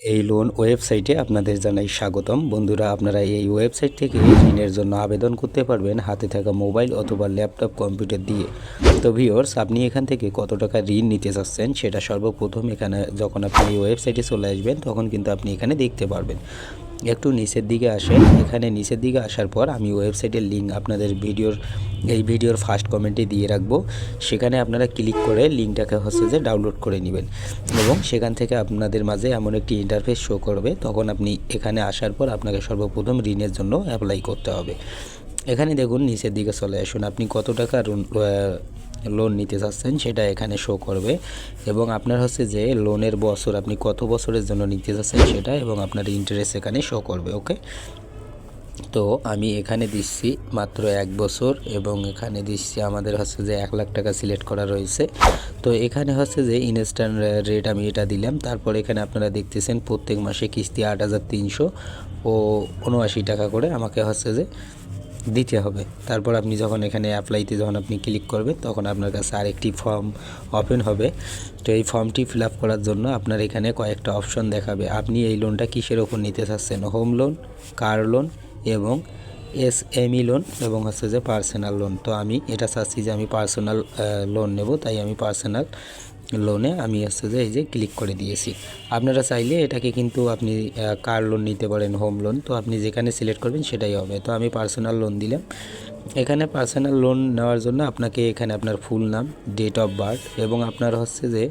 এই লোন ওয়েবসাইটে আপনাদের জানাই স্বাগতম। বন্ধুরা, আপনারা এই ওয়েবসাইট থেকে ঋণের জন্য আবেদন করতে পারবেন হাতে থাকা মোবাইল অথবা ল্যাপটপ কম্পিউটার দিয়ে। তো ভিউয়ার্স, আপনি এখান থেকে কত টাকা ঋণ নিতে চাচ্ছেন সেটা সর্বপ্রথম এখানে যখন আপনি এই ওয়েবসাইটে চলে আসবেন তখন কিন্তু আপনি এখানে দেখতে পারবেন। একটু নিচের দিকে আসেন। এখানে নিচের দিকে আসার পর আমি ওয়েবসাইটের লিঙ্ক আপনাদের ভিডিওর ফার্স্ট কমেন্টে দিয়ে রাখবো। সেখানে আপনারা ক্লিক করে লিঙ্কটাকে যে ডাউনলোড করে নেবেন এবং সেখান থেকে আপনাদের মাঝে এমন একটি ইন্টারফেস শো করবে। তখন আপনি এখানে আসার পর আপনাকে সর্বপ্রথম ঋণের জন্য অ্যাপ্লাই করতে হবে। এখানে দেখুন নিচের দিকে চলে আসুন। আপনি কত টাকা লোন নিতে চাচ্ছেন সেটা এখানে শো করবে এবং আপনার যে লোনের বছর, আপনি কত বছরের জন্য নিতে চাচ্ছেন সেটা এবং আপনার ইন্টারেস্ট এখানে শো করবে। ওকে, তো আমি এখানে দিচ্ছি মাত্র 1 বছর এবং এখানে দিচ্ছি আমাদের যে 1 লাখ টাকা সিলেক্ট করা রয়েছে। তো এখানে যে ইনস্ট্যান্ট রেট আমি এটা দিলাম। তারপর এখানে আপনারা দেখতেছেন প্রত্যেক মাসে কিস্তি 8,379 টাকা করে আমাকে যে দিতে হবে। তারপর আপনি যখন এখানে অ্যাপ্লাইতে আপনি ক্লিক করবেন তখন আপনার কাছে আরেকটি ফর্ম ওপেন হবে। তো এই ফর্মটি ফিল আপ করার জন্য আপনার এখানে কয়েকটা অপশন দেখাবে। আপনি এই লোনটা কিসের ওপর নিতে চাচ্ছেন, হোম লোন, কার লোন এবং এসএমই লোন এবং যে পার্সোনাল লোন। তো আমি এটা চাচ্ছি যে আমি পার্সোনাল লোন নেব, তাই আমি পার্সোনাল লোনে আমি যে এই যে ক্লিক করে দিয়েছি। আপনারা চাইলে এটাকে কিন্তু আপনি কার লোন নিতে পারেন, হোম লোন। তো আপনি যেখানে সিলেক্ট করবেন সেটাই হবে। তো আমি পার্সোনাল লোন দিলাম। এখানে পার্সোনাল লোন নেওয়ার জন্য আপনাকে এখানে আপনার ফুল নাম, ডেট অফ বার্থ এবং আপনার যে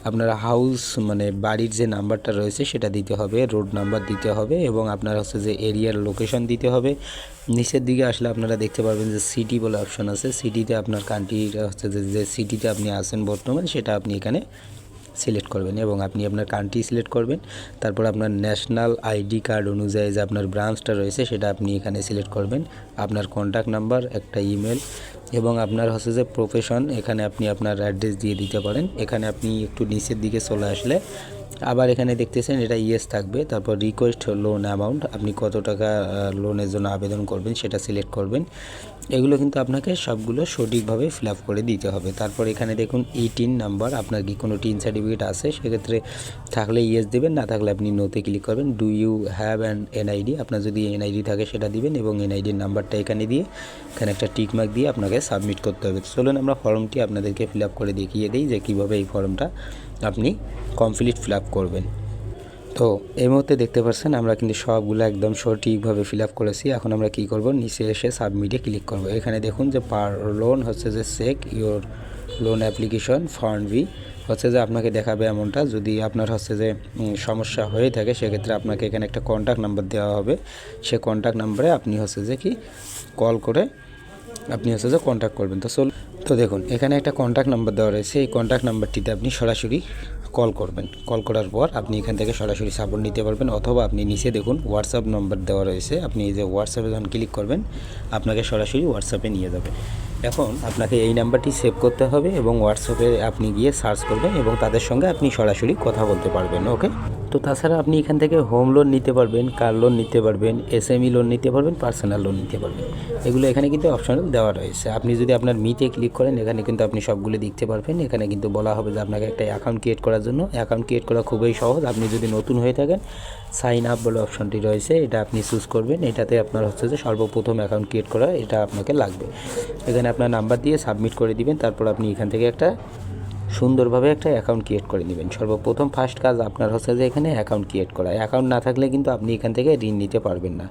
আপনার হাউস মানে বাড়ির যে নাম্বারটা রয়েছে সেটা দিতে হবে, রোড নাম্বার দিতে হবে এবং আপনার যে এরিয়ার লোকেশন দিতে হবে। নিচের দিকে আসলে আপনারা দেখতে পারবেন যে সিটি বলে অপশন আছে। সিটিতে আপনার কান্ট্রিটা যে সিটিতে আপনি আছেন বর্তমানে সেটা আপনি এখানে সিলেক্ট করবেন এবং আপনি আপনার কান্ট্রি সিলেক্ট করবেন। তারপর আপনার ন্যাশনাল আইডি কার্ড অনুযায়ী যে আপনার ব্রাঞ্চটা রয়েছে সেটা আপনি এখানে সিলেক্ট করবেন। আপনার কন্ট্যাক্ট নাম্বার, একটা ইমেল এবং আপনার যে প্রফেশন, এখানে আপনি আপনার অ্যাড্রেস দিয়ে দিতে পারেন। এখানে আপনি একটু নিচের দিকে চলে আসলে আবার এখানে দেখতেছেন এটা ইয়েস থাকবে। তারপর রিকোয়েস্ট লোন অ্যামাউন্ট, আপনি কত টাকা লোনের জন্য আবেদন করবেন সেটা সিলেক্ট করবেন। এগুলো কিন্তু আপনাকে সবগুলো সঠিকভাবে ফিল আপ করে দিতে হবে। তারপর এখানে দেখুন টিন নাম্বার, আপনার কি কোনো টিন সার্টিফিকেট আছে, সেক্ষেত্রে থাকলে ইয়েস দেবেন, না থাকলে আপনি নোতে ক্লিক করবেন। Do you have an NID, আপনার যদি এনআইডি থাকে সেটা দিবেন এবং এনআইডির নাম্বারটা এখানে দিয়ে এখানে একটা টিক মার্ক দিয়ে আপনাকে সাবমিট করতে হবে। চলুন আমরা ফর্মটি আপনাদেরকে ফিল আপ করে দেখিয়ে দিই যে কীভাবে এই ফর্মটা আপনি কমপ্লিট ফিল আপ করবেন। তো এই মুহূর্তে দেখতে পাচ্ছেন আমরা কিন্তু সবগুলো একদম সঠিকভাবে ফিল আপ করেছি। এখন আমরা কি করব, নিচে এসে সাবমিটে ক্লিক করব। এখানে দেখুন যে পার লোন যে check your loan application form ভি যে আপনাকে দেখাবে এমনটা। যদি আপনার যে সমস্যা হয়ে থাকে সেক্ষেত্রে আপনাকে এখানে একটা কন্ট্যাক্ট নাম্বার দেওয়া হবে। সে কন্ট্যাক্ট নাম্বারে আপনি যে কি কল করে আপনি যে কন্ট্যাক্ট করবেন। তো দেখুন এখানে একটা কন্ট্যাক্ট নাম্বার দেওয়া রয়েছে। এই কন্ট্যাক্ট নাম্বারটিতে আপনি সরাসরি কল করবেন। কল করার পর আপনি এখান থেকে সরাসরি সাপোর্ট নিতে পারবেন, অথবা আপনি নিচে দেখুন হোয়াটসঅ্যাপ নম্বর দেওয়া রয়েছে। আপনি এই যে হোয়াটসঅ্যাপে যখন ক্লিক করবেন আপনাকে সরাসরি হোয়াটসঅ্যাপে নিয়ে যাবে। এখন আপনাকে এই নাম্বারটি সেভ করতে হবে এবং হোয়াটসঅ্যাপে আপনি গিয়ে সার্চ করবেন এবং তাদের সঙ্গে আপনি সরাসরি কথা বলতে পারবেন। ওকে, তো তাছাড়া আপনি এখান থেকে হোম লোন নিতে পারবেন, কার লোন নিতে পারবেন, এসএমই লোন নিতে পারবেন, পার্সোনাল লোন নিতে পারবেন। এগুলো এখানে কিন্তু অপশন দেওয়া রয়েছে। আপনি যদি আপনার মিতে ক্লিক করেন এখানে কিন্তু আপনি সবগুলো দেখতে পারবেন। এখানে কিন্তু বলা হবে যে আপনাকে একটা অ্যাকাউন্ট ক্রিয়েট করার জন্য। অ্যাকাউন্ট ক্রিয়েট করা খুবই সহজ। আপনি যদি নতুন হয়ে থাকেন সাইন আপ বলে অপশনটি রয়েছে, এটা আপনি চুজ করবেন। এটাতে আপনার যে সর্বপ্রথম অ্যাকাউন্ট ক্রিয়েট করা এটা আপনাকে লাগবে। এখানে আপনার নাম্বার দিয়ে সাবমিট করে দিবেন। তারপর আপনি এখান থেকে একটা সুন্দরভাবে একটা অ্যাকাউন্ট ক্রিয়েট করে নেবেন। সর্বপ্রথম ফার্স্ট কাজ আপনার যে এখানে অ্যাকাউন্ট ক্রিয়েট করা। অ্যাকাউন্ট না থাকলে কিন্তু আপনি এখান থেকে ঋণ নিতে পারবেন না।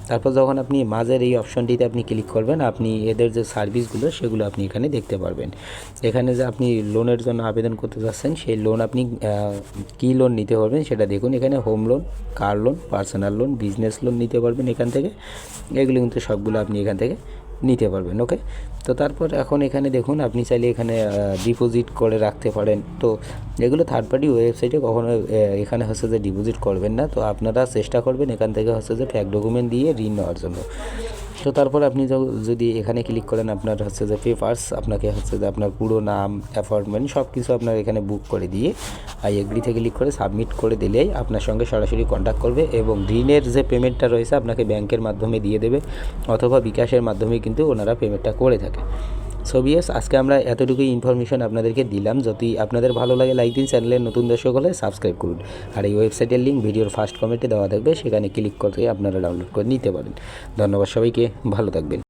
তারপর যখন আপনি মাঝের এই অপশনটিতে আপনি ক্লিক করবেন আপনি এদের যে সার্ভিসগুলো সেগুলো আপনি এখানে দেখতে পারবেন। এখানে যে আপনি লোনের জন্য আবেদন করতে যাচ্ছেন সেই লোন আপনি কী লোন নিতে পারবেন সেটা দেখুন। এখানে home loan, car loan, personal loan, business loan নিতে পারবেন এখান থেকে। এগুলো কিন্তু সবগুলো আপনি এখান থেকে নিতে পারবেন। ওকে, তো তারপর এখন এখানে দেখুন আপনি চাইলে এখানে ডিপোজিট করে রাখতে পারেন। তো এগুলো থার্ড পার্টি ওয়েবসাইটে কখনো এখানে যে ডিপোজিট করবেন না। তো আপনারা চেষ্টা করবেন এখান থেকে যে ফ্যাক ডকুমেন্ট দিয়ে ঋণ নেওয়ার জন্য। তো তারপর আপনি যদি এখানে ক্লিক করেন আপনার যে পেপারস, আপনাকে যে আপনার পুরো নাম, অ্যাপয়েন্টমেন্ট সব কিছু আপনার এখানে বুক করে দিয়ে আই এগ্রিতে ক্লিক করে সাবমিট করে দিলেই আপনার সঙ্গে সরাসরি কন্ট্যাক্ট করবে এবং ঋণের যে পেমেন্টটা রয়েছে আপনাকে ব্যাংকের মাধ্যমে দিয়ে দেবে অথবা বিকাশের মাধ্যমে কিন্তু ওনারা পেমেন্টটা করে থাকে। সো ভিউয়ার্স, আজকে আমরা এতটুকুই ইনফরমেশন আপনাদেরকে দিলাম। যদি আপনাদের ভালো লাগে লাইক দিন, চ্যানেলের নতুন দর্শক হলে সাবস্ক্রাইব করুন। আর এই ওয়েবসাইটের লিঙ্ক ভিডিওর ফার্স্ট কমেন্টে দেওয়া থাকবে, সেখানে ক্লিক করে আপনারা ডাউনলোড করে নিতে পারেন। ধন্যবাদ সবাইকে, ভালো থাকবেন।